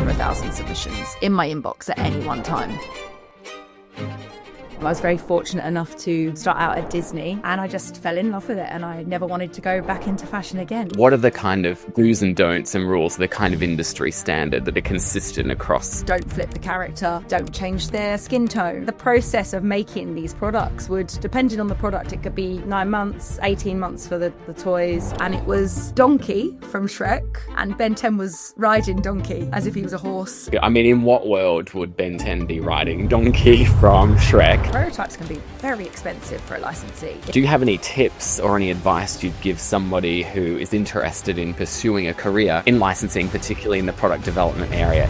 over 1,000 submissions in my inbox at any one time. I was very fortunate enough to start out at Disney, and I just fell in love with it, and I never wanted to go back into fashion again. What are the kind of do's and don'ts and rules, the kind of industry standard that are consistent across? Don't flip the character, don't change their skin tone. The process of making these products would, depending on the product, it could be 9 months, 18 months for the toys. And it was Donkey from Shrek, and Ben 10 was riding Donkey as if he was a horse. I mean, in what world would Ben 10 be riding Donkey from Shrek? Prototypes can be very expensive for a licensee. Do you have any tips or any advice you'd give somebody who is interested in pursuing a career in licensing, particularly in the product development area?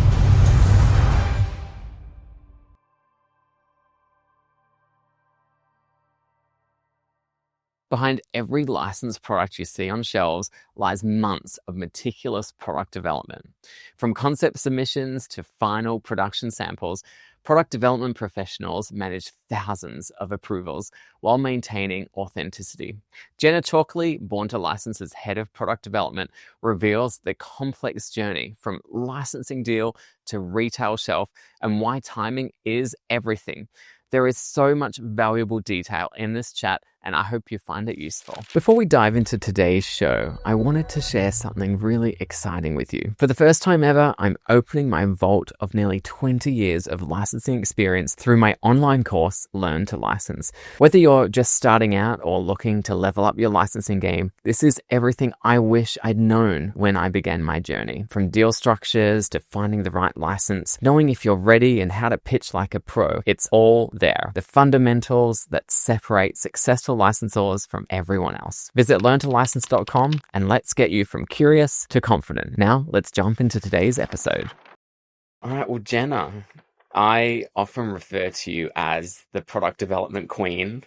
Behind every licensed product you see on shelves lies months of meticulous product development. From concept submissions to final production samples, product development professionals manage thousands of approvals while maintaining authenticity. Jenna, born to license as head of product development, reveals the complex journey from licensing deal to retail shelf and why timing is everything. There is so much valuable detail in this chat, and I hope you find it useful. Before we dive into today's show, I wanted to share something really exciting with you. For the first time ever, I'm opening my vault of nearly 20 years of licensing experience through my online course, Learn to License. Whether you're just starting out or looking to level up your licensing game, this is everything I wish I'd known when I began my journey. From deal structures to finding the right license, knowing if you're ready and how to pitch like a pro, it's all there. The fundamentals that separate successful licensors from everyone else. Visit learntolicense.com and let's get you from curious to confident. Now, let's jump into today's episode. All right, well, Jenna, I often refer to you as the product development queen.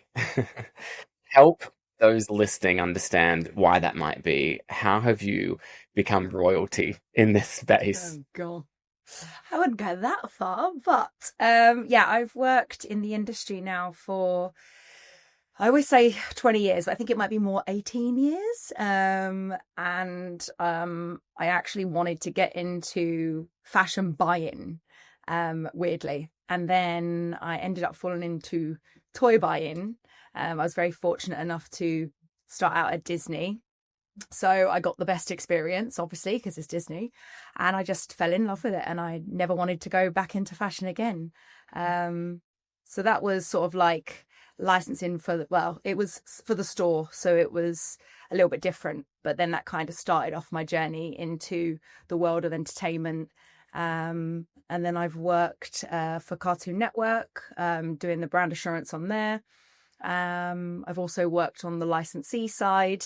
Help those listening understand why that might be. How have you become royalty in this space? Oh, God. I wouldn't go that far, but I've worked in the industry now for, I always say 20 years, but I think it might be more 18 years. I actually wanted to get into fashion buying, weirdly. And then I ended up falling into toy buying. I was very fortunate enough to start out at Disney. So I got the best experience, obviously, because it's Disney, and I just fell in love with it, and I never wanted to go back into fashion again. So that was sort of like licensing it was for the store, so it was a little bit different. But then that kind of started off my journey into the world of entertainment. And then I've worked for Cartoon Network, doing the brand assurance on there. I've also worked on the licensee side,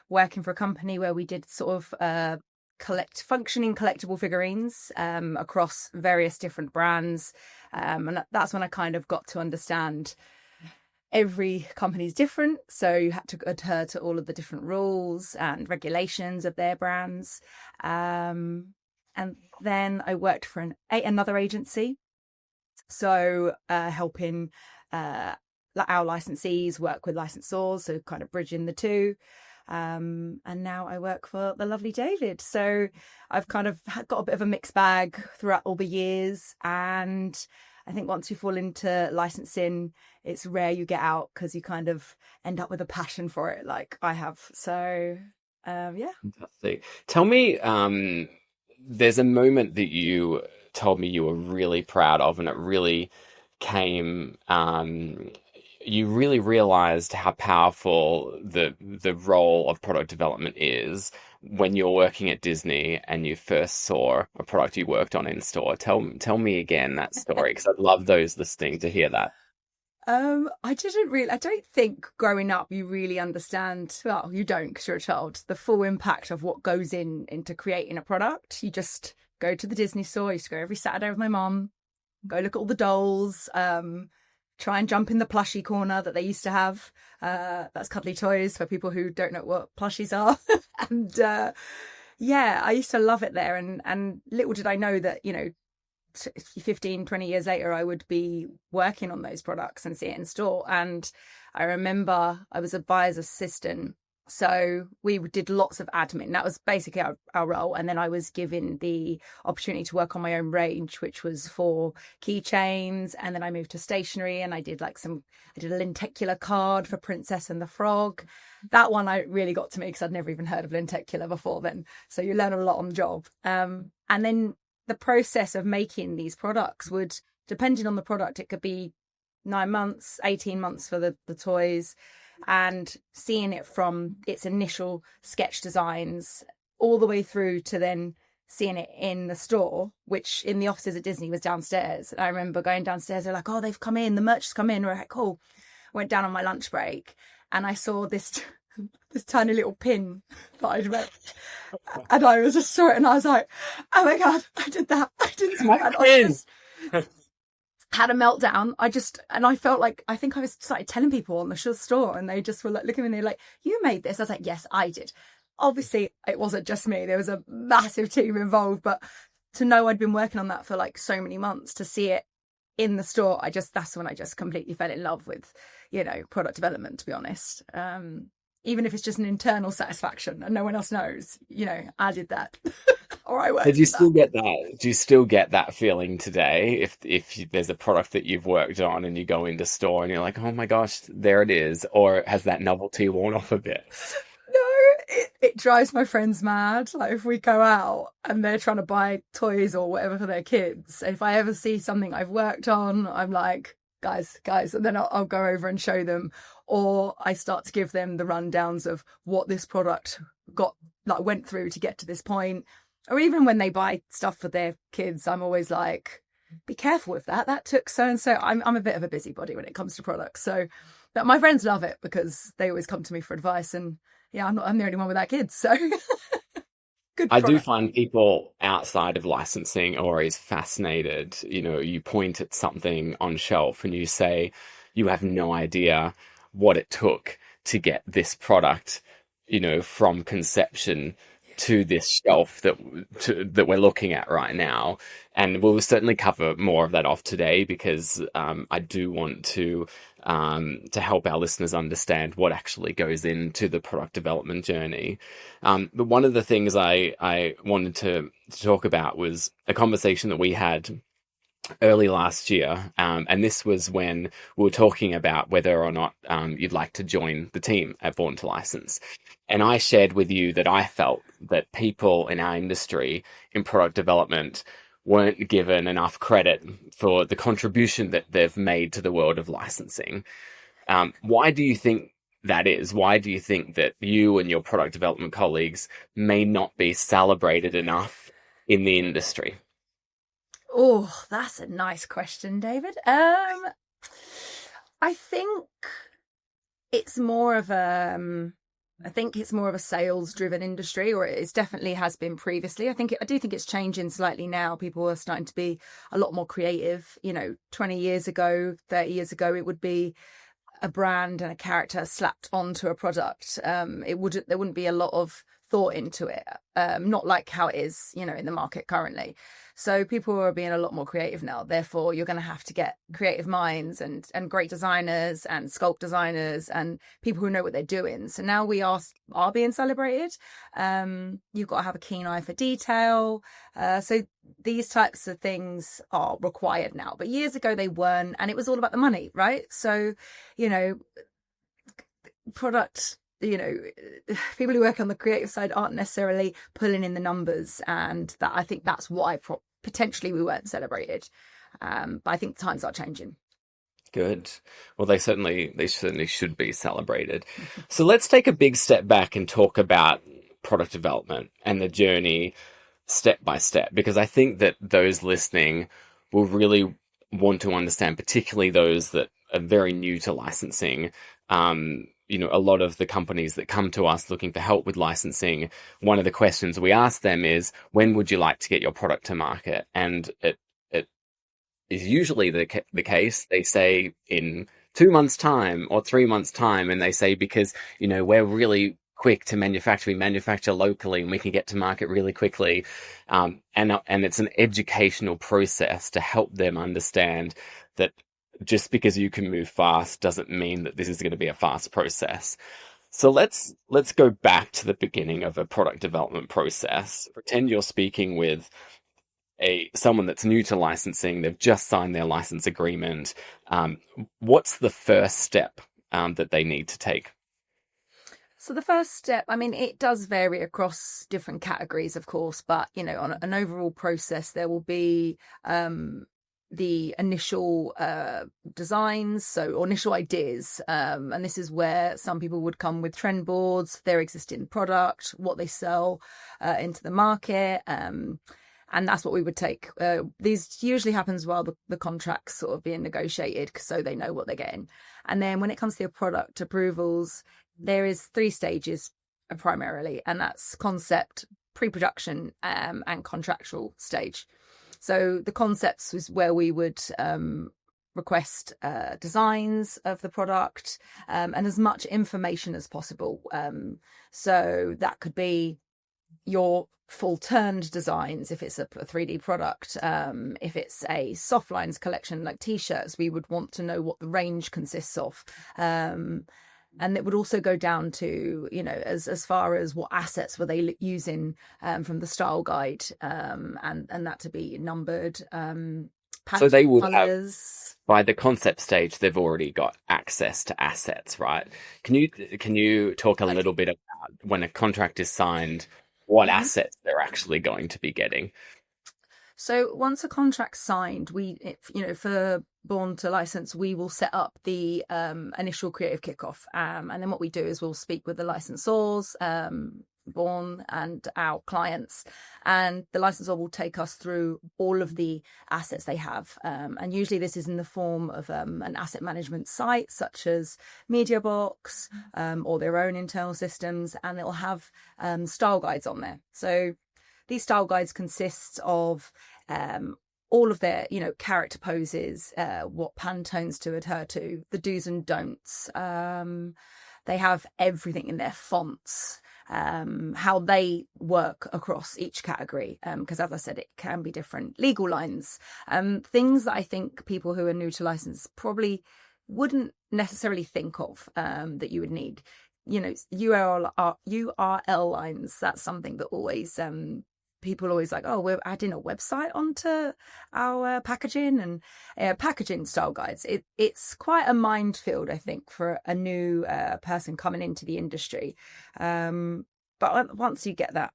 working for a company where we did sort of functioning collectible figurines across various different brands. And that's when I kind of got to understand every company's different. So you had to adhere to all of the different rules and regulations of their brands. And then I worked for another agency. So helping our licensees work with licensors, so kind of bridging the two. And now I work for the lovely David. So I've kind of got a bit of a mixed bag throughout all the years. And I think once you fall into licensing, it's rare you get out because you kind of end up with a passion for it like I have. So, yeah. Fantastic. Tell me, there's a moment that you told me you were really proud of, and it really came, you really realized how powerful the role of product development is when you're working at Disney and you first saw a product you worked on in store. Tell me again that story, because I'd love those listening to hear that. I don't think growing up you really understand, well, you don't because you're a child, the full impact of what goes into creating a product. You just go to the Disney store. I used to go every Saturday with my mum, go look at all the dolls, try and jump in the plushie corner that they used to have. That's Cuddly Toys for people who don't know what plushies are. And I used to love it there. And little did I know that, 15, 20 years later, I would be working on those products and see it in store. And I remember I was a buyer's assistant So we did lots of admin. That was basically our role. And then I was given the opportunity to work on my own range, which was for keychains. And then I moved to stationery, and I did I did a lenticular card for Princess and the Frog. That one I really got to me because I'd never even heard of lenticular before then. So you learn a lot on the job. And then the process of making these products would, depending on the product, it could be 9 months, 18 months for the toys. And seeing it from its initial sketch designs all the way through to then seeing it in the store, which in the offices at Disney was downstairs. And I remember going downstairs, they're like, oh, they've come in, the merch has come in. We're like, cool. Went down on my lunch break and I saw this tiny little pin that I'd made. And I was just saw it and I was like, oh my God, I did that. I did that. I just had a meltdown. I felt like, I think I was started telling people on the store, and they just were like looking at me like, you made this? I was like, yes, I did. Obviously it wasn't just me, there was a massive team involved, but to know I'd been working on that for like so many months, to see it in the store, that's when I just completely fell in love with, product development, to be honest. Even if it's just an internal satisfaction and no one else knows, I did that. Or I worked. Do you still get that? Do you still get that feeling today? If there's a product that you've worked on and you go into store and you're like, oh my gosh, there it is, or has that novelty worn off a bit? No, it drives my friends mad. Like if we go out and they're trying to buy toys or whatever for their kids, if I ever see something I've worked on, I'm like, guys, and then I'll go over and show them, or I start to give them the rundowns of what this product went through to get to this point. Or even when they buy stuff for their kids, I'm always like, be careful with that. That took so and so. I'm a bit of a busybody when it comes to products. So, but my friends love it because they always come to me for advice. And yeah, I'm the only one without kids. So good. I do find people outside of licensing are always fascinated. You point at something on shelf and you say, you have no idea what it took to get this product, from conception to this shelf that we're looking at right now. And we'll certainly cover more of that off today, because I do want to help our listeners understand what actually goes into the product development journey. But one of the things I wanted to talk about was a conversation that we had early last year, and this was when we were talking about whether or not you'd like to join the team at Born to License. And I shared with you that I felt that people in our industry in product development weren't given enough credit for the contribution that they've made to the world of licensing. Why do you think that is? Why do you think that you and your product development colleagues may not be celebrated enough in the industry? Oh, that's a nice question, David. I think it's more of a sales-driven industry, or it definitely has been previously. I do think it's changing slightly now. People are starting to be a lot more creative. 20 years ago, 30 years ago, it would be a brand and a character slapped onto a product. There wouldn't be a lot of thought into it. Not like how it is, in the market currently. So people are being a lot more creative now. Therefore, you're going to have to get creative minds and great designers and sculpt designers and people who know what they're doing. So now we are being celebrated. You've got to have a keen eye for detail. So these types of things are required now. But years ago, they weren't. And it was all about the money, right? So, product... people who work on the creative side aren't necessarily pulling in the numbers, and that I think that's why potentially we weren't celebrated. But I think times are changing. Good. Well, they certainly should be celebrated. So let's take a big step back and talk about product development and the journey step by step, because I think that those listening will really want to understand, particularly those that are very new to licensing. A lot of the companies that come to us looking for help with licensing, one of the questions we ask them is, when would you like to get your product to market? And it is usually the case. They say in 2 months' time or 3 months' time, and they say because, we're really quick to manufacture. We manufacture locally and we can get to market really quickly. And it's an educational process to help them understand that just because you can move fast doesn't mean that this is going to be a fast process. So let's go back to the beginning of a product development process. Pretend you're speaking with a someone that's new to licensing. They've just signed their license agreement. Um, what's the first step that they need to take? So the first step, I mean, it does vary across different categories, of course, but on an overall process, there will be the initial designs, or initial ideas, and this is where some people would come with trend boards, their existing product, what they sell into the market. And that's what we would take. These usually happens while the contract's sort of being negotiated, so they know what they're getting. And then when it comes to your product approvals, there is 3 stages primarily, and that's concept, pre-production, and contractual stage. So the concepts is where we would request designs of the product and as much information as possible. So that could be your full turned designs if it's a 3D product. If it's a soft lines collection like t-shirts, we would want to know what the range consists of. And it would also go down to, as far as what assets were they using from the style guide, and that to be numbered. So they would colours. have, by the concept stage, they've already got access to assets, right? Can you talk a little bit about when a contract is signed, what assets they're actually going to be getting? So once a contract's signed, for Born to License, we will set up the initial creative kickoff. And then what we do is we'll speak with the licensors, Born and our clients, and the licensor will take us through all of the assets they have. And usually this is in the form of an asset management site, such as MediaBox, or their own internal systems, and it'll have style guides on there. So these style guides consist of all of their, character poses, what Pantones to adhere to, the do's and don'ts. They have everything in their fonts, how they work across each category, because as I said, it can be different. Legal lines, things that I think people who are new to license probably wouldn't necessarily think of, that you would need. URL lines, that's something that always people always like, oh, we're adding a website onto our packaging, and packaging style guides. It's quite a minefield, I think, for a new person coming into the industry. But once you get that,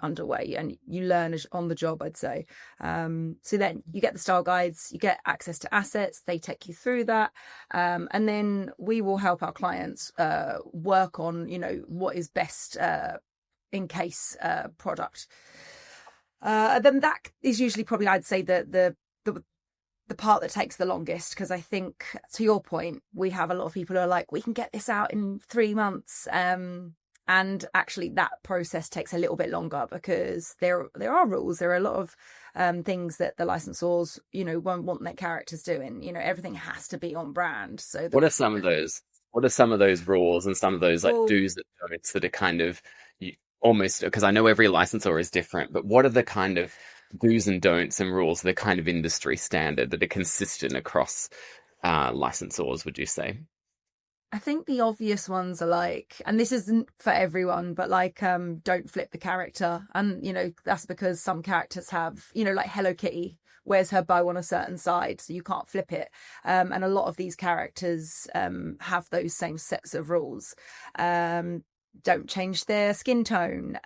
underway, and you learn on the job, I'd say. So then you get the style guides, you get access to assets, they take you through that. And then we will help our clients work on, what is best in case product. Then that is usually probably, I'd say, the part that takes the longest, because I think, to your point, we have a lot of people who are like, we can get this out in 3 months. And actually that process takes a little bit longer, because there are rules. There are a lot of things that the licensors, won't want their characters doing. Everything has to be on brand. So what are some of those? What are some of those rules and some of those do's and don'ts that are kind of almost, because I know every licensor is different, but what are the kind of do's and don'ts and rules, the kind of industry standard that are consistent across licensors, would you say? I think the obvious ones are like, and this isn't for everyone, but like, don't flip the character. And, that's because some characters have, like Hello Kitty wears her bow on a certain side, so you can't flip it. And a lot of these characters have those same sets of rules. Don't change their skin tone.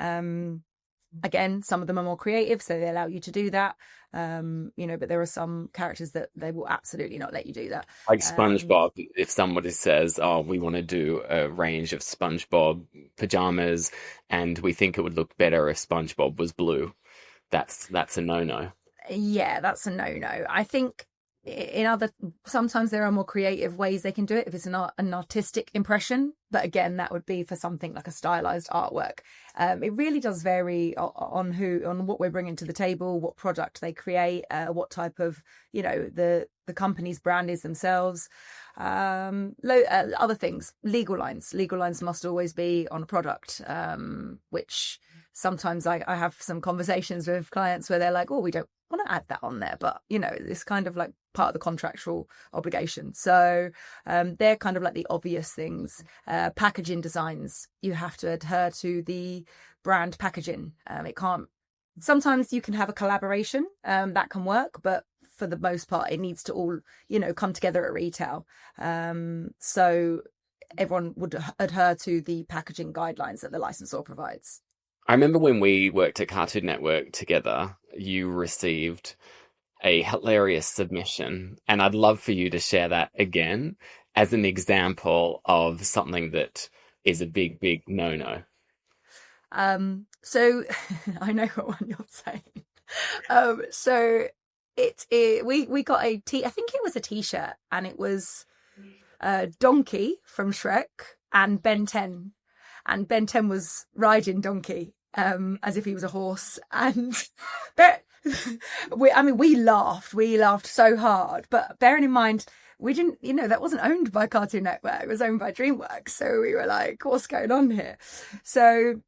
Again, some of them are more creative, so they allow you to do that. But there are some characters that they will absolutely not let you do that. Like SpongeBob, if somebody says, oh, we want to do a range of SpongeBob pajamas and we think it would look better if SpongeBob was blue, that's a no-no. Yeah, that's a no-no. I think sometimes there are more creative ways they can do it if it's an artistic impression, but again, that would be for something like a stylized artwork. It really does vary on what we're bringing to the table, what product they create, what type of the company's brand is themselves. Other things, legal lines must always be on a product, which sometimes I have some conversations with clients where they're like, oh, we don't want to add that on there, but it's kind of like part of the contractual obligation. So they're kind of like the obvious things. Packaging designs, you have to adhere to the brand packaging. It can't. Sometimes you can have a collaboration that can work, but for the most part, it needs to all come together at retail. So everyone would adhere to the packaging guidelines that the licensor provides. I remember when we worked at Cartoon Network together, you received a hilarious submission, and I'd love for you to share that again as an example of something that is a big, big no-no. So I know what one you're saying. So we got I think it was a t-shirt, and it was Donkey from Shrek and Ben 10, and Ben 10 was riding Donkey as if he was a horse, and we laughed so hard, but bearing in mind we didn't, that wasn't owned by Cartoon Network, it was owned by DreamWorks, so we were like, what's going on here? So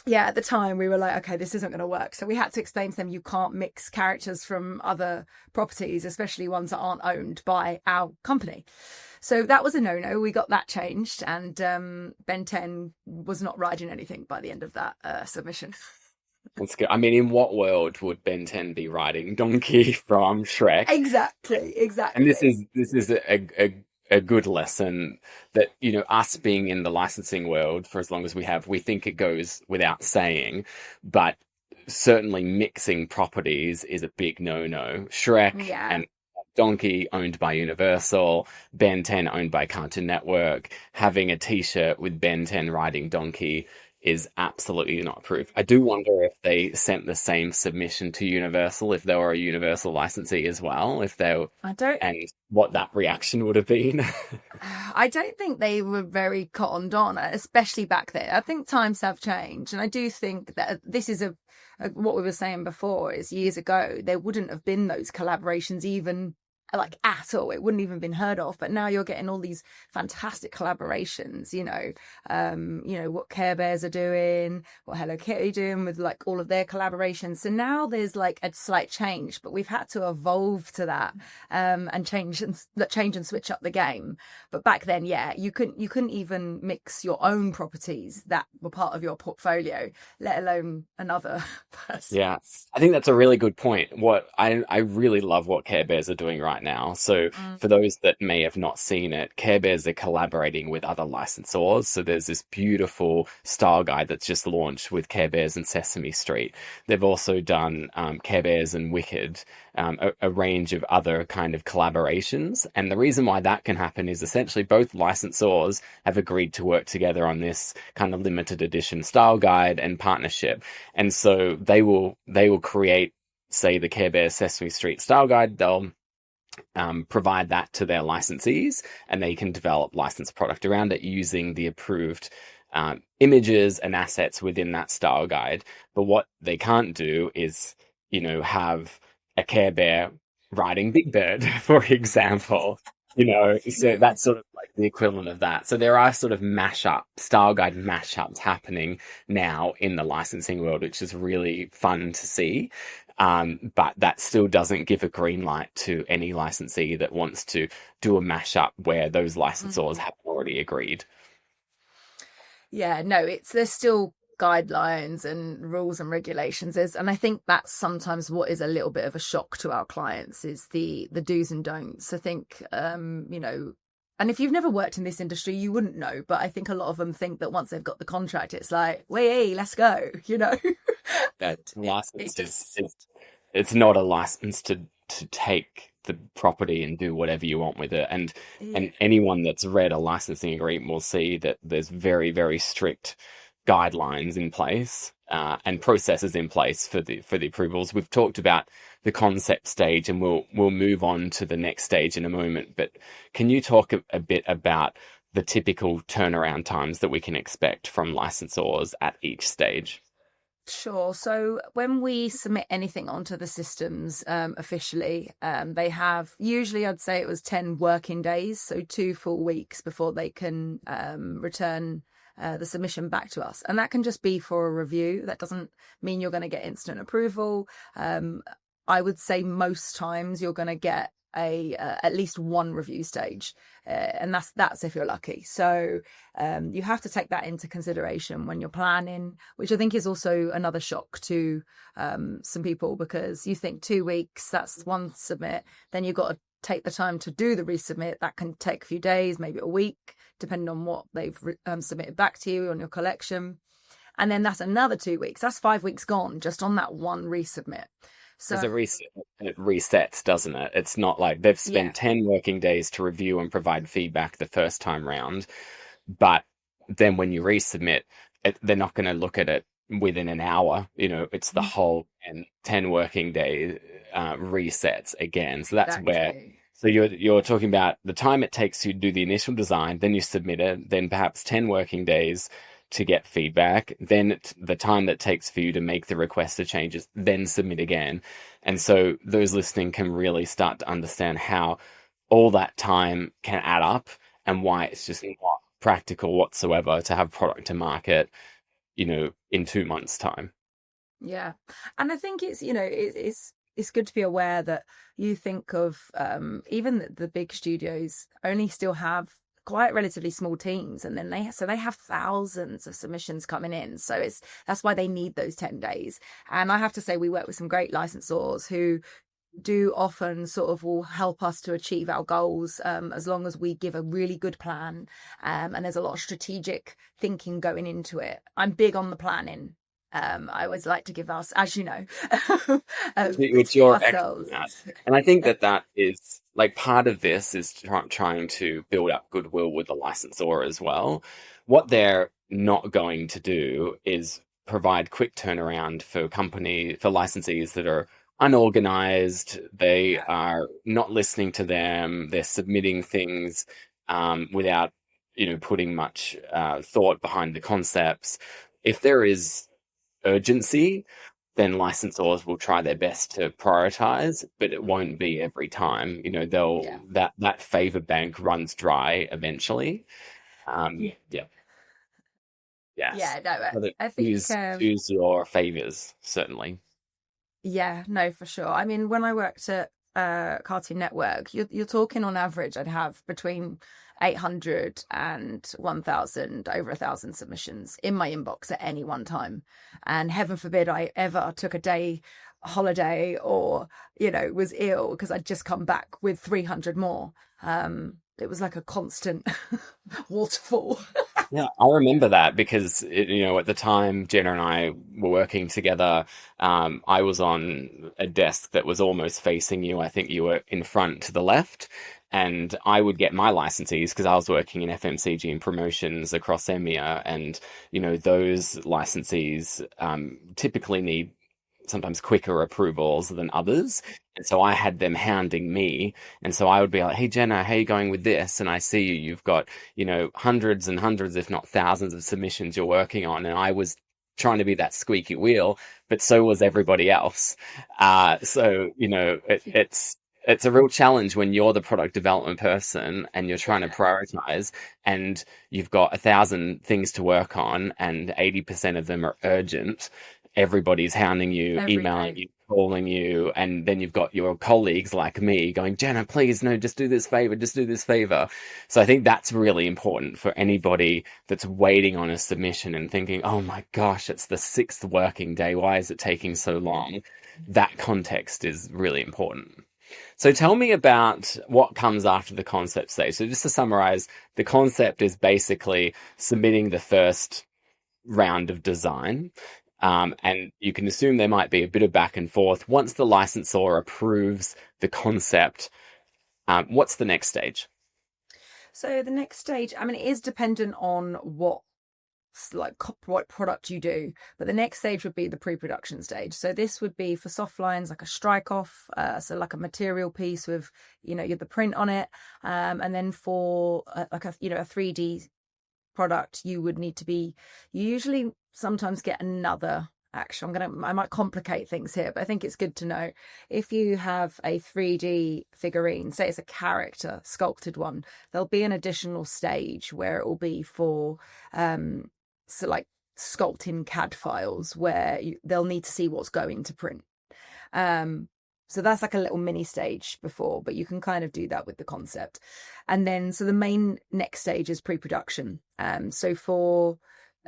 yeah, at the time we were like, okay, this isn't going to work. So we had to explain to them, you can't mix characters from other properties, especially ones that aren't owned by our company. So that was a no-no. We got that changed, and Ben 10 was not riding anything by the end of that submission. That's good. I mean, in what world would Ben 10 be riding Donkey from Shrek? Exactly. And this is a good lesson that, us being in the licensing world for as long as we have, we think it goes without saying, but certainly mixing properties is a big no-no. Shrek and Donkey owned by Universal, Ben 10 owned by Cartoon Network, having a t-shirt with Ben 10 riding Donkey is absolutely not approved. I do wonder if they sent the same submission to Universal, if they were a Universal licensee as well, and what that reaction would have been. I don't think they were very cottoned on, especially back then. I think times have changed, and I do think that this is what we were saying before, is years ago there wouldn't have been those collaborations even like at all. It wouldn't even been heard of, but now you're getting all these fantastic collaborations, what Care Bears are doing, what Hello Kitty are doing with like all of their collaborations. So now there's like a slight change, but we've had to evolve to that and change and switch up the game. But back then, you couldn't even mix your own properties that were part of your portfolio, let alone another person. Yeah, I think that's a really good point. What I really love what Care Bears are doing right now. So for those that may have not seen it, Care Bears are collaborating with other licensors. So there's this beautiful style guide that's just launched with Care Bears and Sesame Street. They've also done Care Bears and Wicked, a range of other kind of collaborations. And the reason why that can happen is essentially both licensors have agreed to work together on this kind of limited edition style guide and partnership. And so they will create, say, the Care Bears Sesame Street style guide. They'll provide that to their licensees, and they can develop licensed product around it using the approved images and assets within that style guide. But what they can't do is, have a Care Bear riding Big Bird, for example. So that's sort of like the equivalent of that. So there are sort of style guide mashups happening now in the licensing world, which is really fun to see. But that still doesn't give a green light to any licensee that wants to do a mashup where those licensors haven't already agreed. Yeah, no, there's still guidelines and rules and regulations, and I think that's sometimes what is a little bit of a shock to our clients, is the do's and don'ts. I think and if you've never worked in this industry, you wouldn't know, but I think a lot of them think that once they've got the contract, it's like, hey, let's go, That license it's not a license to take the property and do whatever you want with it. And anyone that's read a licensing agreement will see that there's very, very strict guidelines in place and processes in place for the approvals. We've talked about the concept stage, and we'll move on to the next stage in a moment. But can you talk a bit about the typical turnaround times that we can expect from licensors at each stage? Sure. So when we submit anything onto the systems officially, they have, usually I'd say it was 10 working days, so 2 full weeks before they can return the submission back to us. And that can just be for a review. That doesn't mean you're going to get instant approval. I would say most times you're going to get at least one review stage, and that's if you're lucky. So you have to take that into consideration when you're planning, which I think is also another shock to some people, because you think 2 weeks, that's one submit, then you've got to take the time to do the resubmit. That can take a few days, maybe a week, depending on what they've submitted back to you on your collection. And then that's another 2 weeks. That's 5 weeks gone just on that one resubmit. So As a reset, it resets, doesn't it? It's not like they've spent 10 working days to review and provide feedback the first time round, but then when you resubmit, they're not going to look at it within an hour. It's the whole 10 working day resets again. So that's where. So you're talking about the time it takes you to do the initial design, then you submit it, then perhaps 10 working days to get feedback, then the time that takes for you to make the requested changes, then submit again. And so those listening can really start to understand how all that time can add up and why it's just not practical whatsoever to have product to market, in 2 months' time. Yeah. And I think it's, it's good to be aware that you think of even the big studios only still have quite relatively small teams, and then they have thousands of submissions coming in, so that's why they need those 10 days. And I have to say, we work with some great licensors who do often sort of will help us to achieve our goals, as long as we give a really good plan, and there's a lot of strategic thinking going into it. I'm big on the planning. I always like to give us, as you know, it's your ourselves. And I think that is like part of this is trying to build up goodwill with the licensor as well. What they're not going to do is provide quick turnaround for licensees that are unorganized. They are not listening to them. They're submitting things without putting much thought behind the concepts. If there is urgency, then licensors will try their best to prioritize, but it won't be every time. That favor bank runs dry eventually. Yes. Yeah, no, I think use your favors, certainly. Yeah, no, for sure. I mean, when I worked at Cartoon Network, you're talking on average, I'd have between 800 and 1,000, over 1,000 submissions in my inbox at any one time. And heaven forbid I ever took a day holiday or, was ill, because I'd just come back with 300 more. It was like a constant waterfall. Yeah, I remember that because, at the time Jenna and I were working together, I was on a desk that was almost facing you. I think you were in front to the left. And I would get my licensees, because I was working in FMCG and promotions across EMEA. And, those licensees typically need sometimes quicker approvals than others. And so I had them hounding me. And so I would be like, hey, Jenna, how are you going with this? And I see you've got, hundreds and hundreds, if not thousands of submissions you're working on. And I was trying to be that squeaky wheel, but so was everybody else. It's a real challenge when you're the product development person and you're trying to prioritize, and you've got 1,000 things to work on and 80% of them are urgent. Everybody's hounding you, emailing you, calling you, and then you've got your colleagues like me going, Jenna, please, no, just do this favor. So I think that's really important for anybody that's waiting on a submission and thinking, oh my gosh, it's the 6th working day. Why is it taking so long? That context is really important. So tell me about what comes after the concept stage. So just to summarize, the concept is basically submitting the first round of design. And you can assume there might be a bit of back and forth. Once the licensor approves the concept, what's the next stage? So the next stage, I mean, it is dependent on what product you do, but the next stage would be the pre-production stage. So this would be for soft lines, like a strike off, so like a material piece with you have the print on it, and then for like a 3D product, you would need to be, you usually sometimes get another actually, I might complicate things here, but I think it's good to know. If you have a 3D figurine, say it's a character sculpted one, there'll be an additional stage where it will be for so like sculpting CAD files where they'll need to see what's going to print. So that's like a little mini stage before, but you can kind of do that with the concept. And then, so the main next stage is pre-production. So for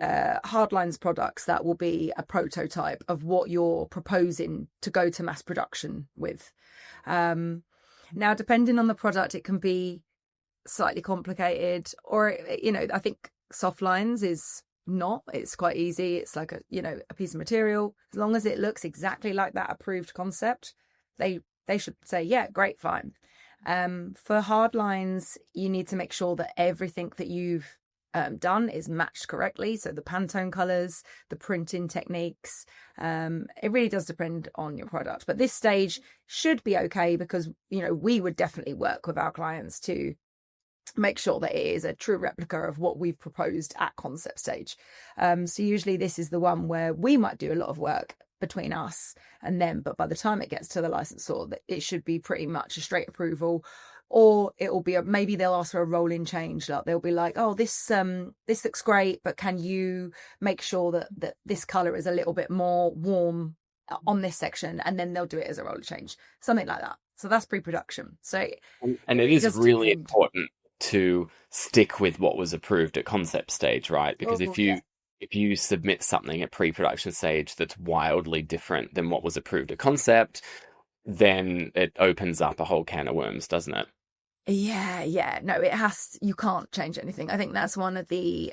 Hardlines products, that will be a prototype of what you're proposing to go to mass production with. Now, depending on the product, it can be slightly complicated, or, I think Softlines is not. It's quite easy. It's like a piece of material. As long as it looks exactly like that approved concept, they should say, yeah, great, fine. For Hardlines, you need to make sure that everything that you've done is matched correctly. So the Pantone colors, the printing techniques, it really does depend on your product. But this stage should be okay because, we would definitely work with our clients to make sure that it is a true replica of what we've proposed at concept stage. So usually this is the one where we might do a lot of work between us and them, but by the time it gets to the licensor, it should be pretty much a straight approval. Or it will be maybe they'll ask for a rolling change. Like they'll be like, oh, this looks great, but can you make sure that this color is a little bit more warm on this section? And then they'll do it as a rolling change, something like that. So that's pre-production. So and it is really important to stick with what was approved at concept stage, right? Because if you submit something at pre-production stage that's wildly different than what was approved at concept, then it opens up a whole can of worms, doesn't it? Yeah. No, you can't change anything. I think that's one of the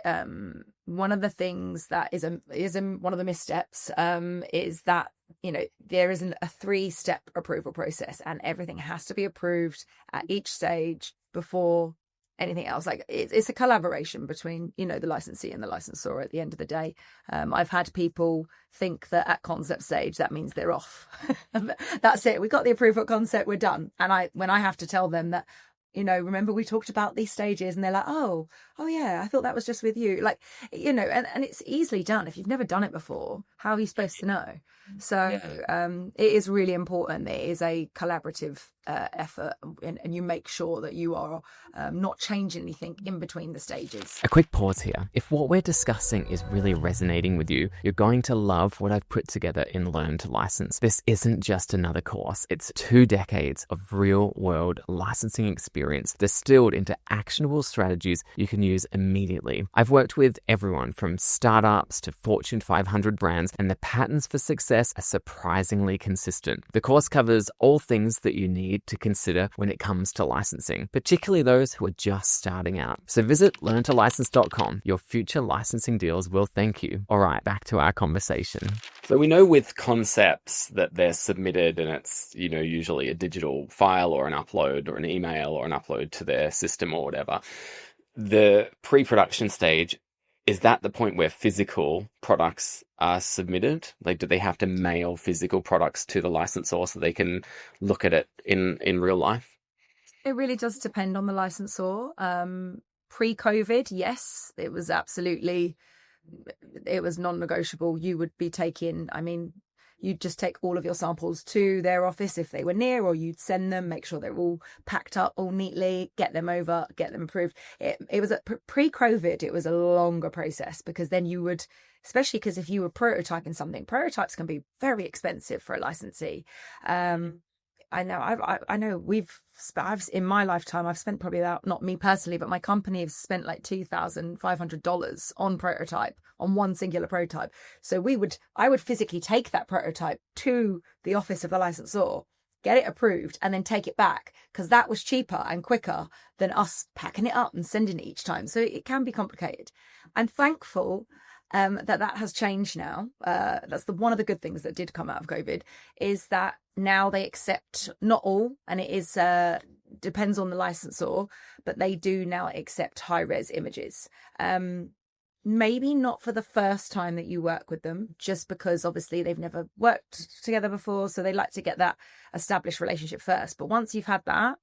things that is one of the missteps, is that, there isn't a 3-step approval process and everything has to be approved at each stage before anything else. Like it's a collaboration between, the licensee and the licensor at the end of the day. I've had people think that at concept stage, that means they're off. That's it. We got the approval concept, we're done. And when I have to tell them that, remember we talked about these stages, and they're like, oh yeah, I thought that was just with you. Like, and it's easily done. If you've never done it before, how are you supposed to know? So it is really important that it is a collaborative effort, and you make sure that you are not changing anything in between the stages. A quick pause here. If what we're discussing is really resonating with you, you're going to love what I've put together in Learn to License. This isn't just another course. It's 2 decades of real-world licensing experience distilled into actionable strategies you can use immediately. I've worked with everyone from startups to Fortune 500 brands, and the patterns for success are surprisingly consistent. The course covers all things that you need to consider when it comes to licensing, particularly those who are just starting out. So visit learntolicense.com. Your future licensing deals will thank you. All right, back to our conversation. So we know with concepts that they're submitted and it's, usually a digital file or an upload or an email or an upload to their system or whatever. The pre-production stage, is that the point where physical products are submitted? Like, do they have to mail physical products to the licensor so they can look at it in real life? It really does depend on the licensor. Pre-COVID, yes, it was non-negotiable. You would be you'd just take all of your samples to their office if they were near, or you'd send them, make sure they're all packed up all neatly, get them over, get them approved. It was pre-COVID, it was a longer process, because then you would, especially because if you were prototyping something, prototypes can be very expensive for a licensee. I know I've in my lifetime, I've spent probably about, not me personally, but my company has spent like $2,500 on one singular prototype. So I would physically take that prototype to the office of the licensor, get it approved, and then take it back, because that was cheaper and quicker than us packing it up and sending it each time. So it can be complicated. I'm thankful that has changed now. That's one of the good things that did come out of COVID, is that now they accept, not all, and it is depends on the licensor, but they do now accept high-res images. Maybe not for the first time that you work with them, just because obviously they've never worked together before, so they like to get that established relationship first. But once you've had that,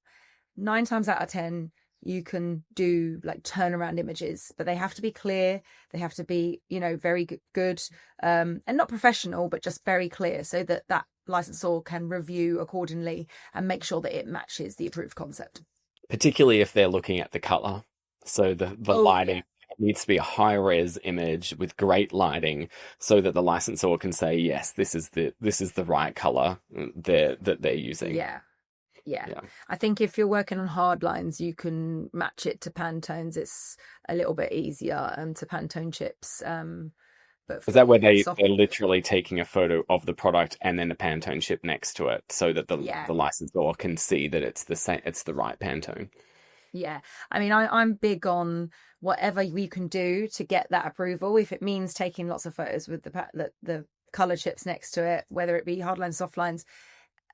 9 times out of 10, you can do like turnaround images, but they have to be clear. They have to be, very good, and not professional, but just very clear, so that that licensor can review accordingly and make sure that it matches the approved concept. Particularly if they're looking at the color. So the Oh lighting yeah, needs to be a high res image with great lighting so that the licensor can say, yes, this is the right color that they're using. yeah. Yeah. Yeah. I think if you're working on hard lines, you can match it to Pantones. It's a little bit easier to Pantone chips. But Is that where soft, they're literally taking a photo of the product and then a Pantone chip next to it so that yeah, the licensor can see that it's the same, it's the right Pantone? yeah. I mean, I'm big on whatever we can do to get that approval. If it means taking lots of photos with the color chips next to it, whether it be hard lines, soft lines,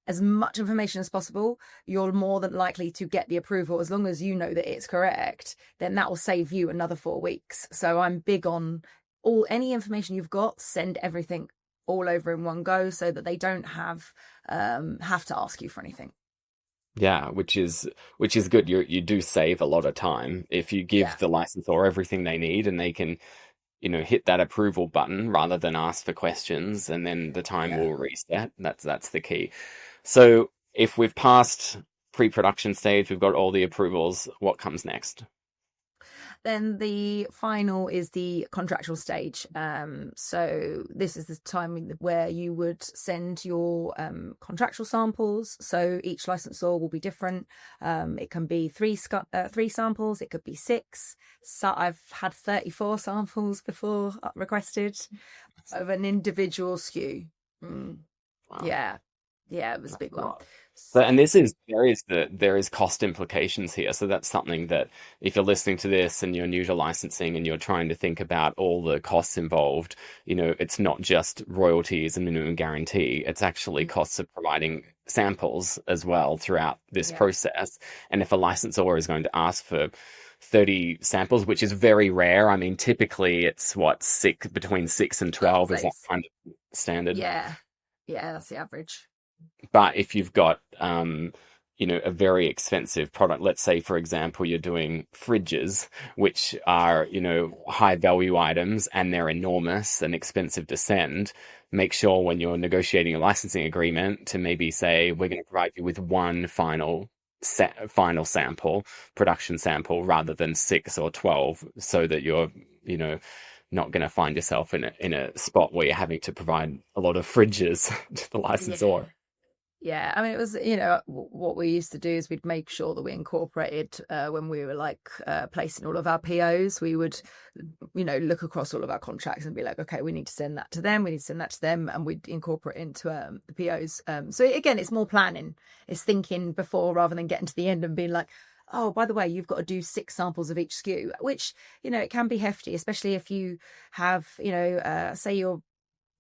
as much information as possible, you're more than likely to get the approval. As long as you know that it's correct, then that will save you another 4 weeks. So I'm big on any information you've got, send everything all over in one go so that they don't have to ask you for anything. Yeah, which is good. You do save a lot of time if you give Yeah, the licensor everything they need and they can, hit that approval button rather than ask for questions, and then the time yeah. will reset. That's the key. So if we've passed pre-production stage, we've got all the approvals, what comes next? Then the final is the contractual stage. So this is the time where you would send your contractual samples. So each licensor will be different. It can be three samples. It could be 6. So I've had 34 samples before requested of an individual SKU. Wow. Yeah, it was a That's big a one. lot. So, and there is cost implications here. So that's something that if you're listening to this and you're new to licensing and you're trying to think about all the costs involved, it's not just royalties and minimum guarantee. It's actually costs of providing samples as well throughout this Yeah, process. And if a licensor is going to ask for 30 samples, which is very rare. I mean, typically it's between 6 and 12 is that place. kind of standard. Yeah, that's the average. But if you've got, a very expensive product, let's say, for example, you're doing fridges, which are, high value items and they're enormous and expensive to send, make sure when you're negotiating a licensing agreement to maybe say, we're going to provide you with one final sample, production sample, rather than 6 or 12, so that you're, not going to find yourself in a spot where you're having to provide a lot of fridges to the licensor. Yeah, I mean, it was, what we used to do is we'd make sure that we incorporated when we were placing all of our POs, we would, look across all of our contracts and be like, okay, we need to send that to them, and we'd incorporate into the POs. So again, it's more planning, it's thinking before rather than getting to the end and being like, oh, by the way, you've got to do 6 samples of each SKU, which, it can be hefty, especially if you have, say you're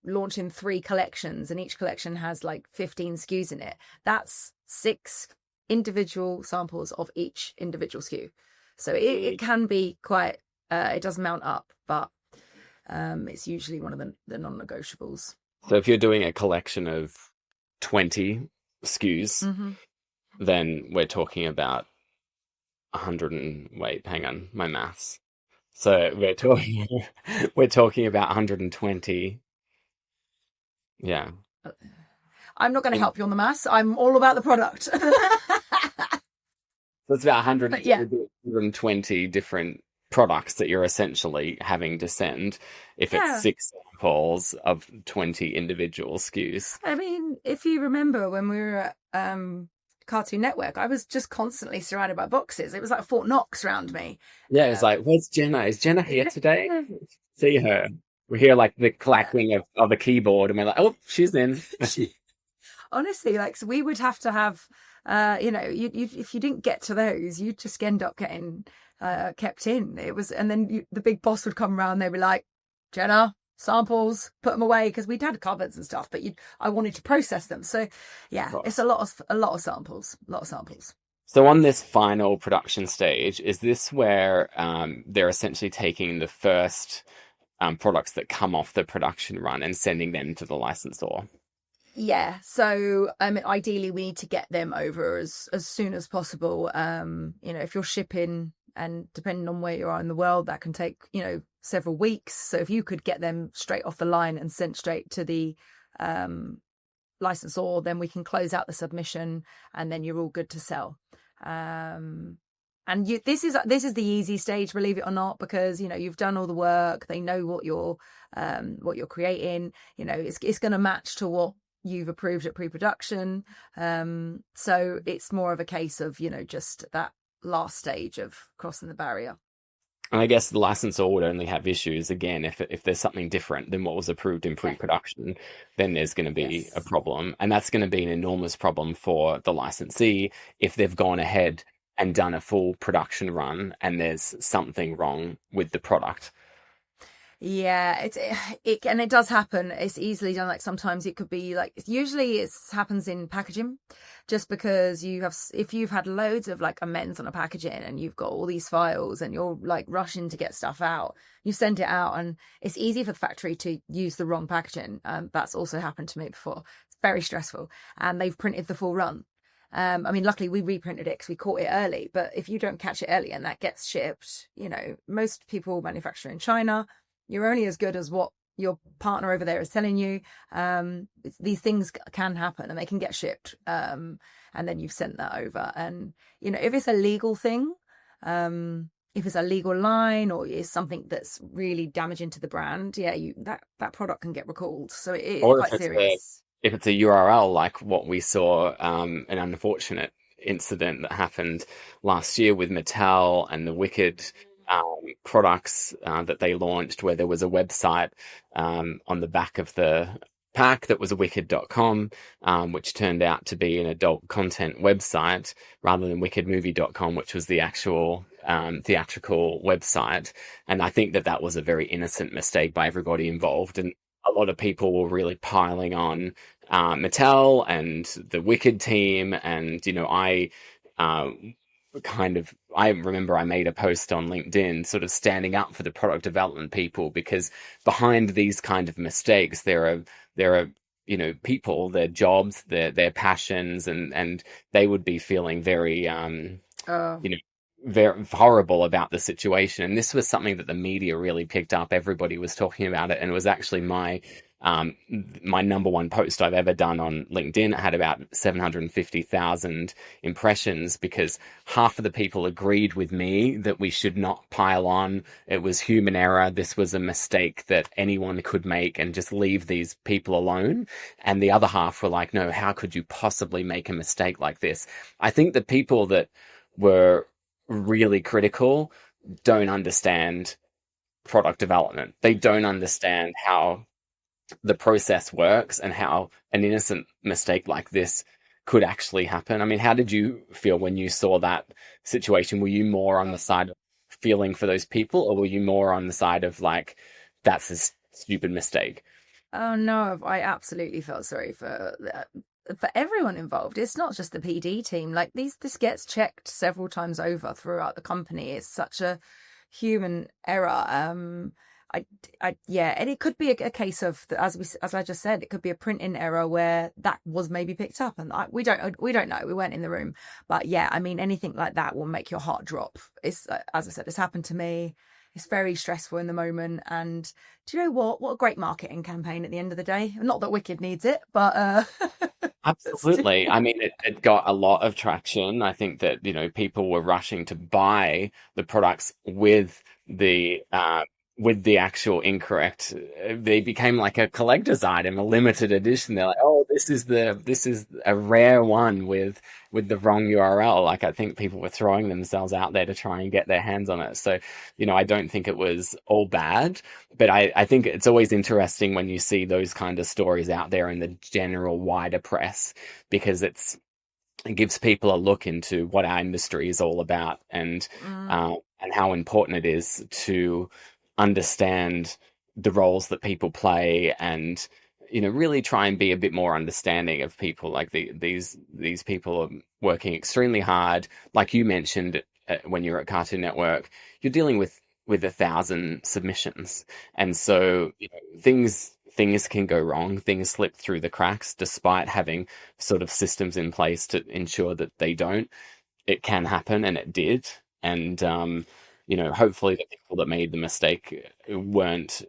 launching 3 collections and each collection has like 15 SKUs in it. That's 6 individual samples of each individual SKU. So it can be quite, it does mount up, but it's usually one of the non-negotiables. So if you're doing a collection of 20 SKUs, then we're talking about 100 and wait, hang on, my maths. So we're talking about 120. Yeah. I'm not going to help you on the maths. I'm all about the product. So it's about 100, But yeah, 120 different products that you're essentially having to send if it's yeah. 6 samples of 20 individual SKUs. I mean, if you remember when we were at Cartoon Network, I was just constantly surrounded by boxes. It was like Fort Knox around me. Yeah, it's like, where's Jenna? Is Jenna here today? See her. We hear like the clacking of a keyboard and we're like, oh, she's in. Honestly, so we would have to have, if you didn't get to those, you'd just end up getting kept in. It was, and then the big boss would come around. They'd be like, Jenna, samples, put them away, because we'd had cupboards and stuff, but I wanted to process them. So yeah, it's a lot of samples, So on this final production stage, is this where they're essentially taking the first products that come off the production run and sending them to the licensor? Yeah, so ideally we need to get them over as soon as possible. If you're shipping, and depending on where you are in the world, that can take, several weeks. So if you could get them straight off the line and sent straight to the licensor, then we can close out the submission, and then you're all good to sell. And this is the easy stage, believe it or not, because you've done all the work. They know what you're creating. It's going to match to what you've approved at pre-production. So it's more of a case of just that last stage of crossing the barrier. And I guess the licensor would only have issues again if there's something different than what was approved in pre-production, then there's going to be a problem, and that's going to be an enormous problem for the licensee if they've gone ahead and done a full production run and there's something wrong with the product. Yeah, it does happen. It's easily done. Like sometimes it could be like, usually it happens in packaging, just because if you've had loads of like amends on a packaging and you've got all these files and you're like rushing to get stuff out, you send it out and it's easy for the factory to use the wrong packaging. That's also happened to me before. It's very stressful, and they've printed the full run. Luckily we reprinted it because we caught it early, but if you don't catch it early and that gets shipped, most people manufacture in China. You're only as good as what your partner over there is telling you. These things can happen and they can get shipped. And then you've sent that over. And, if it's a legal thing, if it's a legal line or is something that's really damaging to the brand, that product can get recalled. So it's quite serious. If it's a URL, like what we saw, an unfortunate incident that happened last year with Mattel and the Wicked products that they launched, where there was a website on the back of the pack that was a wicked.com, which turned out to be an adult content website rather than wickedmovie.com, which was the actual theatrical website. And I think that was a very innocent mistake by everybody involved. And a lot of people were really piling on Mattel and the Wicked team. And, I remember I made a post on LinkedIn sort of standing up for the product development people, because behind these kind of mistakes, there are people, their jobs, their passions, and they would be feeling very, very horrible about the situation. And this was something that the media really picked up. Everybody was talking about it, and it was actually my number one post I've ever done on LinkedIn. It had about 750,000 impressions, because half of the people agreed with me that we should not pile on. It was human error. This was a mistake that anyone could make, and just leave these people alone. And the other half were like, no, how could you possibly make a mistake like this? I think the people that were really critical don't understand product development. They don't understand how the process works and how an innocent mistake like this could actually happen. I mean, how did you feel when you saw that situation? Were you more on the side of feeling for those people, or were you more on the side of like, that's a stupid mistake? Oh no, I absolutely felt sorry for everyone involved. It's not just the PD team. Like this gets checked several times over throughout the company. It's such a human error. And it could be a case of, as I just said, it could be a printing error where that was maybe picked up, and we don't know. We weren't in the room, but anything like that will make your heart drop. It's as I said, it's happened to me. It's very stressful in the moment, and do you know what a great marketing campaign at the end of the day. Not that Wicked needs it, but absolutely. I mean, it got a lot of traction. I think that people were rushing to buy the products with the actual incorrect. They became like a collector's item, a limited edition. They're like, oh, this is a rare one with the wrong URL. Like, I think people were throwing themselves out there to try and get their hands on it. So, I don't think it was all bad, but I think it's always interesting when you see those kind of stories out there in the general wider press, because it gives people a look into what our industry is all about, and how important it is to understand the roles that people play, and really try and be a bit more understanding of people. Like these people are working extremely hard. Like you mentioned, when you're at Cartoon Network, you're dealing with 1,000 submissions, and so things things can go wrong, things slip through the cracks, despite having sort of systems in place to ensure that they don't. It can happen, and it did. And hopefully the people that made the mistake weren't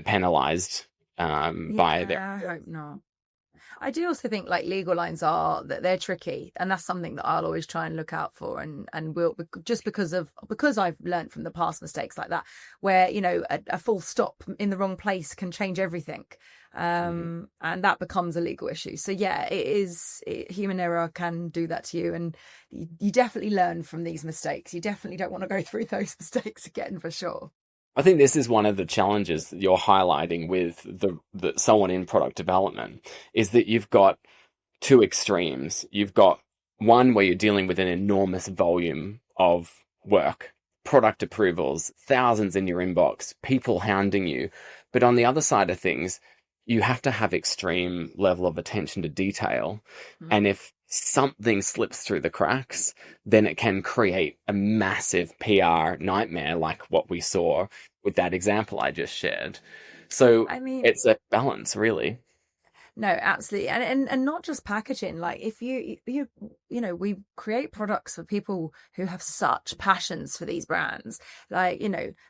penalized by their. Yeah, I hope not. I do also think like legal lines are that they're tricky, and that's something that I'll always try and look out for, and will, just because I've learned from the past mistakes like that, where a full stop in the wrong place can change everything, and that becomes a legal issue. So yeah, human error can do that to you, and you definitely learn from these mistakes. You definitely don't want to go through those mistakes again, for sure. I think this is one of the challenges that you're highlighting with the someone in product development, is that you've got two extremes. You've got one where you're dealing with an enormous volume of work, product approvals, thousands in your inbox, people hounding you. But on the other side of things, you have to have extreme level of attention to detail. And if something slips through the cracks, then it can create a massive PR nightmare, like what we saw with that example I just shared. So I mean, it's a balance, really. No, absolutely. And not just packaging. Like if we create products for people who have such passions for these brands. Like,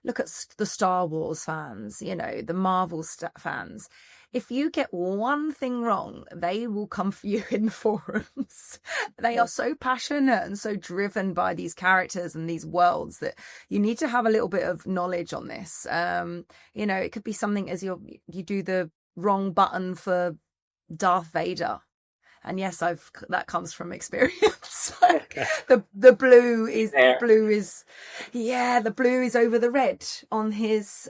look at the Star Wars fans, the Marvel fans. If you get one thing wrong, they will come for you in the forums. They are so passionate and so driven by these characters and these worlds that you need to have a little bit of knowledge on this. It could be something as you do the wrong button for Darth Vader. And yes, that comes from experience. Like the blue is over the red on his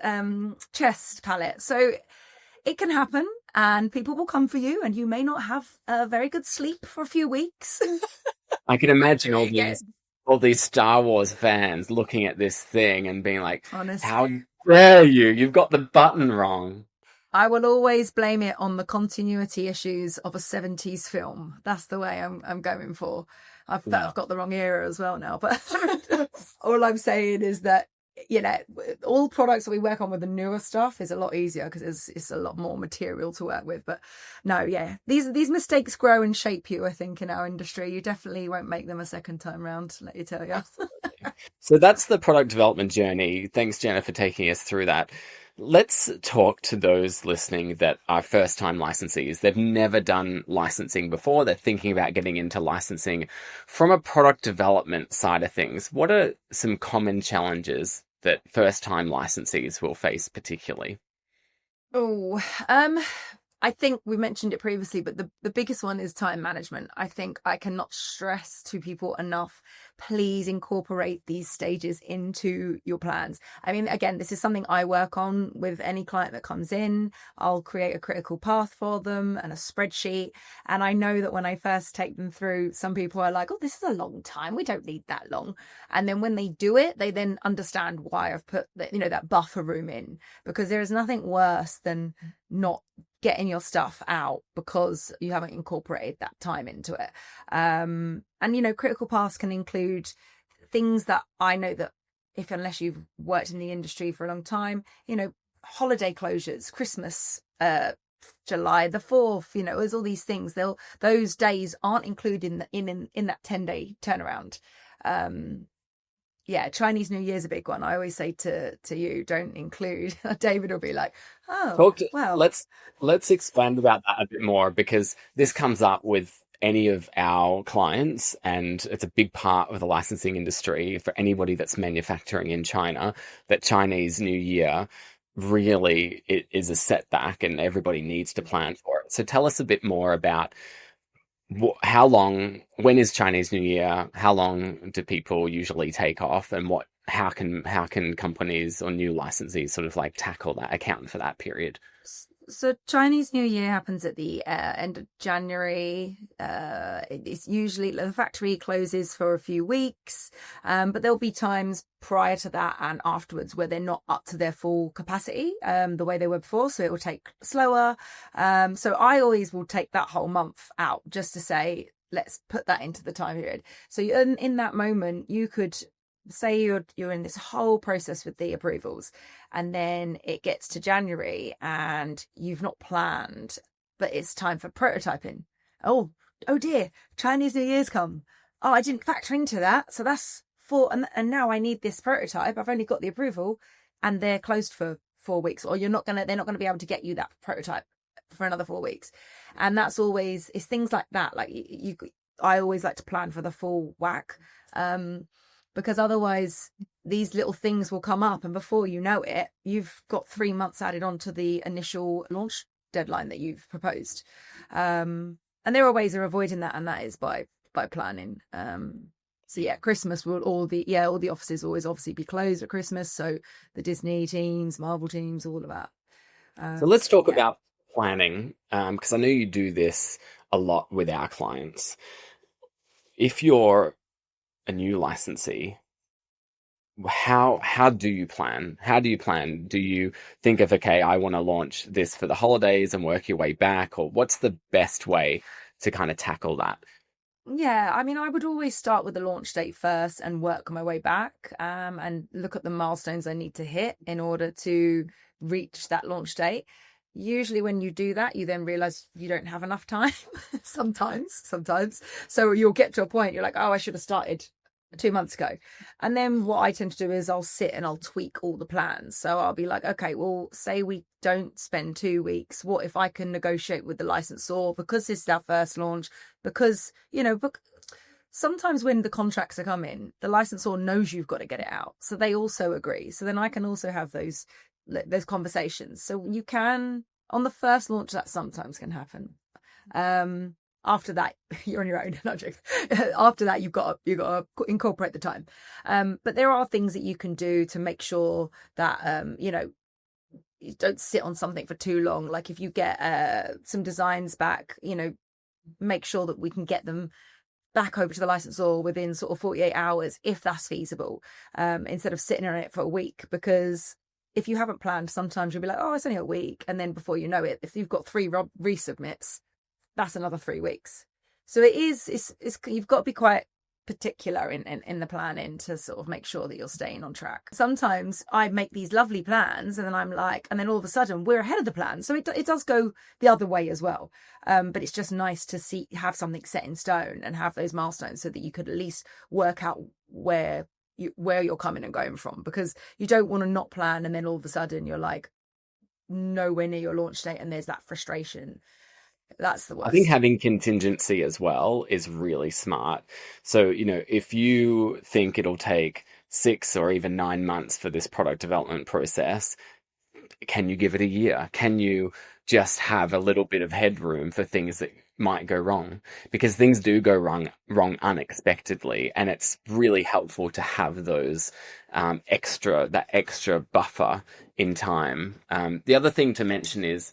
chest palette. So it can happen, and people will come for you, and you may not have a very good sleep for a few weeks. I can imagine all these Star Wars fans looking at this thing and being like, honestly, how dare you? You've got the button wrong. I will always blame it on the continuity issues of a 70s film. That's the way I'm going for. I've got the wrong era as well now, but all I'm saying is that all products that we work on with the newer stuff is a lot easier because it's a lot more material to work with. But no, yeah, these mistakes grow and shape you. I think in our industry, you definitely won't make them a second time round. Let you tell you. So that's the product development journey. Thanks, Jenna, for taking us through that. Let's talk to those listening that are first-time licensees. They've never done licensing before. They're thinking about getting into licensing. From a product development side of things, what are some common challenges that first-time licensees will face particularly? I think we mentioned it previously, but the biggest one is time management. I think I cannot stress to people enough, please incorporate these stages into your plans. I mean, again, this is something I work on with any client that comes in. I'll create a critical path for them and a spreadsheet. And I know that when I first take them through, some people are like, oh, this is a long time. We don't need that long. And then when they do it, they then understand why I've put that buffer room in, because there is nothing worse than not getting your stuff out because you haven't incorporated that time into it. And critical paths can include things that I know that unless you've worked in the industry for a long time, holiday closures, Christmas, July the 4th, there's all these things. Those days aren't included in that 10-day turnaround. Chinese New Year's a big one. I always say to you, don't include. David will be like, let's expand about that a bit more, because this comes up with any of our clients, and it's a big part of the licensing industry for anybody that's manufacturing in China, that Chinese New Year really is a setback and everybody needs to plan for it. So tell us a bit more about how long, when is Chinese New Year? How long do people usually take off, and how can companies or new licensees sort of like tackle that, account for that period? So Chinese New Year happens at the end of January. It's usually the factory closes for a few weeks, but there'll be times prior to that and afterwards where they're not up to their full capacity the way they were before. So it will take slower. So I always will take that whole month out just to say, let's put that into the time period. So in that moment, you could say you're in this whole process with the approvals, and then it gets to January and you've not planned, but it's time for prototyping. Oh dear, Chinese New Year's come. Oh, I didn't factor into that. So that's four, and now I need this prototype. I've only got the approval, and they're closed for 4 weeks, or they're not gonna be able to get you that prototype for another 4 weeks. And that's always, it's things like that. Like I always like to plan for the full whack, because otherwise these little things will come up, and before you know it, you've got 3 months added on to the initial launch deadline that you've proposed. And there are ways of avoiding that, and that is by planning. So yeah, Christmas will all the offices always obviously be closed at Christmas. So the Disney teams, Marvel teams, all of that. So let's talk about planning, because I know you do this a lot with our clients. If you're a new licensee, how do you plan? How do you plan? Do you think of, okay, I want to launch this for the holidays and work your way back, or what's the best way to kind of tackle that? Yeah, I mean, I would always start with the launch date first and work my way back, and look at the milestones I need to hit in order to reach that launch date. Usually when you do that, you then realize you don't have enough time sometimes. So you'll get to a point, you're like, oh, I should have started 2 months ago. And then what I tend to do is I'll sit and I'll tweak all the plans. So I'll be like, okay, well, say we don't spend 2 weeks. What if I can negotiate with the licensor, because this is our first launch? Because, sometimes when the contracts are coming, the licensor knows you've got to get it out. So they also agree. So then I can also have those conversations. So you can, on the first launch, that sometimes can happen. After that, you're on your own. Not joking. After that, you've got to incorporate the time. But there are things that you can do to make sure that you don't sit on something for too long. Like if you get some designs back, make sure that we can get them back over to the licensor within sort of 48 hours, if that's feasible, instead of sitting on it for a week. Because if you haven't planned, sometimes you'll be like, oh, it's only a week. And then before you know it, if you've got 3 resubmits, that's another 3 weeks. So it's you've got to be quite particular in the planning to sort of make sure that you're staying on track. Sometimes I make these lovely plans and then I'm like, and then all of a sudden we're ahead of the plan. So it does go the other way as well. But it's just nice to have something set in stone and have those milestones so that you could at least work out where you're coming and going from, because you don't want to not plan and then all of a sudden you're like nowhere near your launch date and there's that frustration. That's the worst. I think having contingency as well is really smart. So, if you think it'll take 6 or even 9 months for this product development process, can you give it a year? Can you just have a little bit of headroom for things that might go wrong? Because things do go wrong unexpectedly, and it's really helpful to have those extra buffer in time. The other thing to mention is,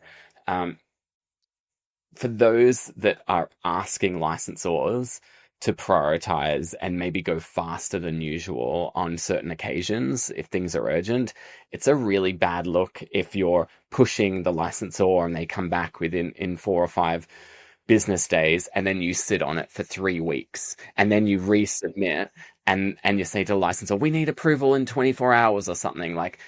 for those that are asking licensors to prioritize and maybe go faster than usual on certain occasions, if things are urgent, it's a really bad look if you're pushing the licensor and they come back in 4 or 5 business days, and then you sit on it for 3 weeks, and then you resubmit and you say to the licensor, we need approval in 24 hours or something. Like,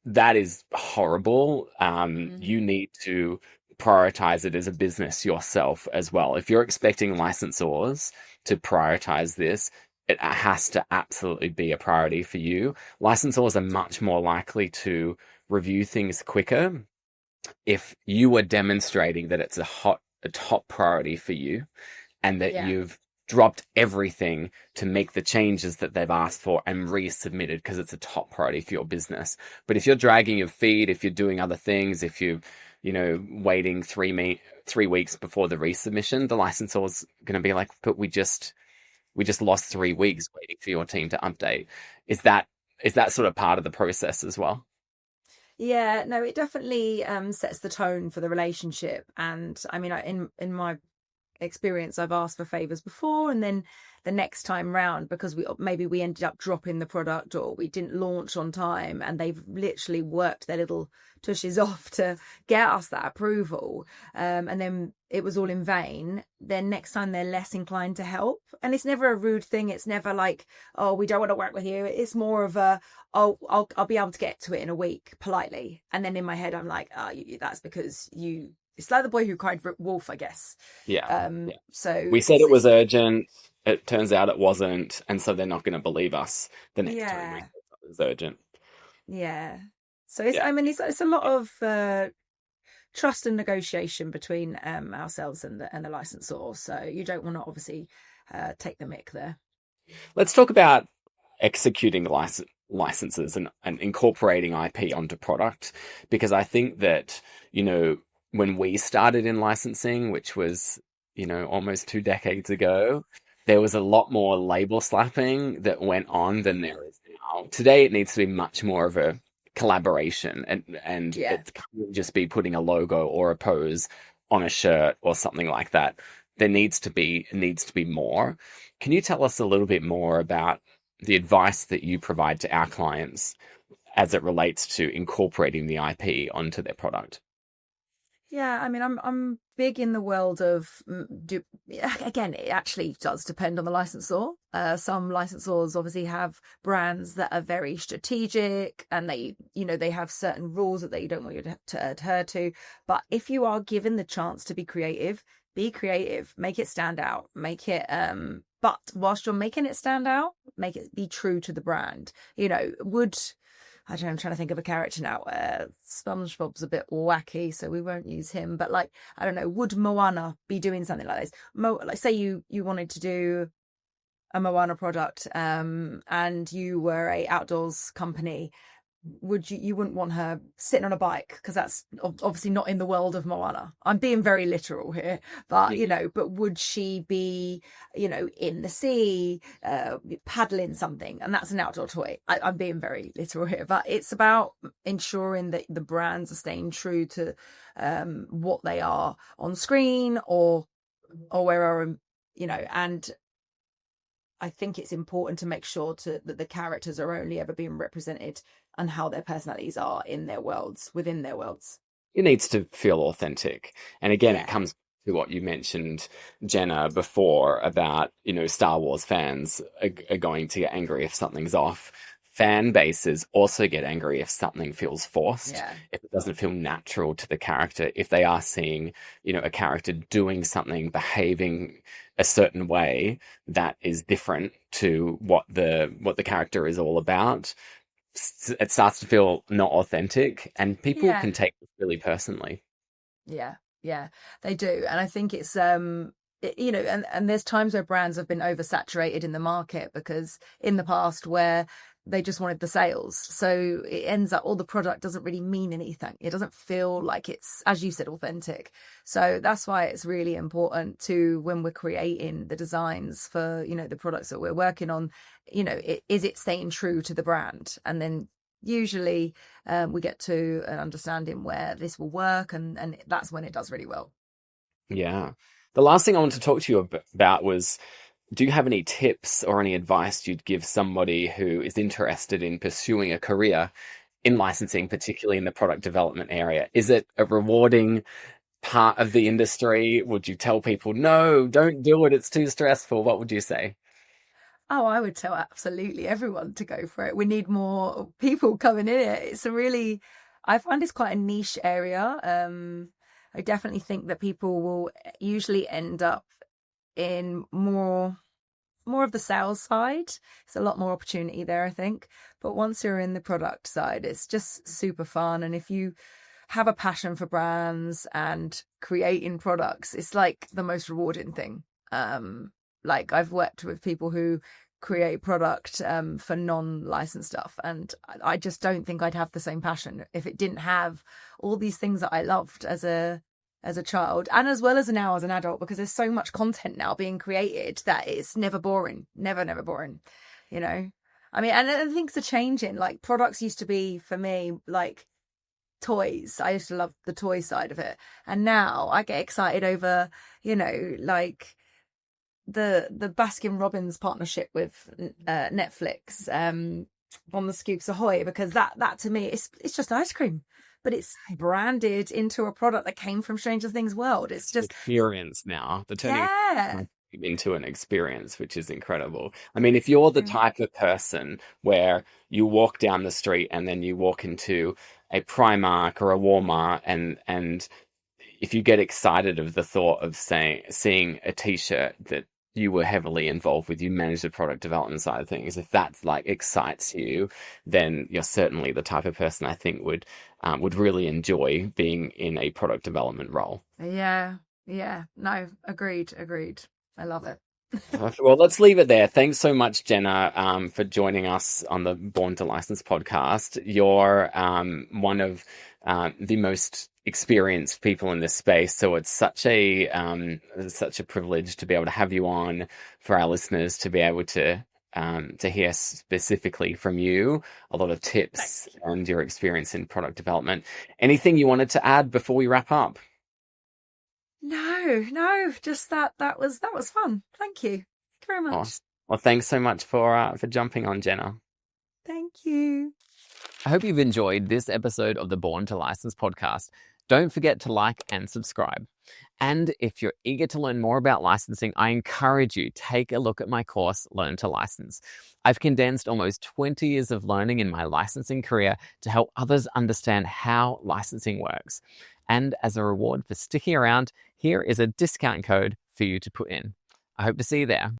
that is horrible. You need to prioritize it as a business yourself as well. If you're expecting licensors to prioritize this, it has to absolutely be a priority for you. Licensors are much more likely to review things quicker if you are demonstrating that it's a top priority for you, and that you've dropped everything to make the changes that they've asked for and resubmitted because it's a top priority for your business. But if you're dragging your feet, if you're doing other things, if you waiting 3 weeks before the resubmission, the licensor's going to be like, but we just lost 3 weeks waiting for your team to update. Is that sort of part of the process as well? Yeah, no, it definitely sets the tone for the relationship. And I mean, in my experience, I've asked for favors before, and then the next time round, because we ended up dropping the product or we didn't launch on time, and they've literally worked their little tushes off to get us that approval, and then it was all in vain, then next time they're less inclined to help. And it's never a rude thing. It's never like, oh, we don't want to work with you. It's more of a, oh, I'll be able to get to it in a week politely. And then in my head I'm like, oh, that's because you, it's like the boy who cried wolf, I guess. Yeah. So We said it was urgent. It turns out it wasn't, and so they're not going to believe us the next time we said it was urgent. Yeah. So I mean, it's a lot of trust and negotiation between ourselves and the licensor. So you don't want to obviously take the mick there. Let's talk about executing the licenses and incorporating IP onto product, because I think that, when we started in licensing, which was, almost 2 decades ago, there was a lot more label slapping that went on than there is now. Today, it needs to be much more of a collaboration, and it can't just be putting a logo or a pose on a shirt or something like that. There needs to be more. Can you tell us a little bit more about the advice that you provide to our clients as it relates to incorporating the IP onto their product? Yeah, I mean, I'm big in the world of again, it actually does depend on the licensor. Some licensors obviously have brands that are very strategic, and they have certain rules that they don't want you to adhere to. But if you are given the chance to be creative, make it stand out, but whilst you're making it stand out, make it be true to the brand. I don't know, I'm trying to think of a character now. SpongeBob's a bit wacky, so we won't use him. But I don't know, would Moana be doing something like this? Like say you wanted to do a Moana product, and you were a outdoors company. You wouldn't want her sitting on a bike, because that's obviously not in the world of Moana. I'm being very literal here, but but would she be in the sea paddling something, and that's an outdoor toy? I'm being very literal here, but it's about ensuring that the brands are staying true to what they are on screen or wherever, and I think it's important to make sure that the characters are only ever being represented and how their personalities are in their worlds, within their worlds. It needs to feel authentic. And again, it comes to what you mentioned, Jenna, before about, Star Wars fans are going to get angry if something's off. Fan bases also get angry if something feels forced, if it doesn't feel natural to the character, if they are seeing, a character doing something, behaving a certain way that is different to what the character is all about. It starts to feel not authentic, and people can take it really personally. Yeah, they do. And I think it's and there's times where brands have been oversaturated in the market, because in the past where they just wanted the sales, so it ends up all the product doesn't really mean anything. It doesn't feel like it's, as you said, authentic. So that's why it's really important to, when we're creating the designs for the products that we're working on, is it staying true to the brand? And then usually we get to an understanding where this will work, and that's when it does really well. Yeah. The last thing I want to talk to you about was, do you have any tips or any advice you'd give somebody who is interested in pursuing a career in licensing, particularly in the product development area? Is it a rewarding part of the industry? Would you tell people, no, don't do it, it's too stressful? What would you say? Oh, I would tell absolutely everyone to go for it. We need more people coming in it. I find it's quite a niche area. I definitely think that people will usually end up in more of the sales side. It's a lot more opportunity there, I think. But once you're in the product side, it's just super fun. And if you have a passion for brands and creating products, it's like the most rewarding thing. I've worked with people who create product for non-licensed stuff, and I just don't think I'd have the same passion if it didn't have all these things that I loved as a child, and as well as now as an adult, because there's so much content now being created that it's never boring, never boring. I mean, and things are changing. Like, products used to be, for me, like toys. I used to love the toy side of it. And now I get excited over, like the Baskin Robbins partnership with Netflix on the Scoops Ahoy, because that to me it's just ice cream, but it's branded into a product that came from Stranger Things world. It's just experience now. They're turning yeah. into an experience, which is incredible. I mean, if you're the type of person where you walk down the street and then you walk into a Primark or a Walmart, and if you get excited of the thought of seeing a t-shirt that you were heavily involved with, you manage the product development side of things, if that like excites you, then you're certainly the type of person I think would really enjoy being in a product development role. Yeah. No, agreed. I love it. Well, let's leave it there. Thanks so much, Jenna, for joining us on the Born to License podcast. You're one of the most experienced people in this space, so it's such a privilege to be able to have you on, for our listeners to be able to hear specifically from you a lot of tips and your experience in product development. Anything you wanted to add before we wrap up? No, just that was fun. Thank you. Thank you very much. Awesome. Well, thanks so much for jumping on, Jenna. Thank you. I hope you've enjoyed this episode of the Born to License podcast. Don't forget to like and subscribe. And if you're eager to learn more about licensing, I encourage you, take a look at my course, Learn to License. I've condensed almost 20 years of learning in my licensing career to help others understand how licensing works. And as a reward for sticking around, here is a discount code for you to put in. I hope to see you there.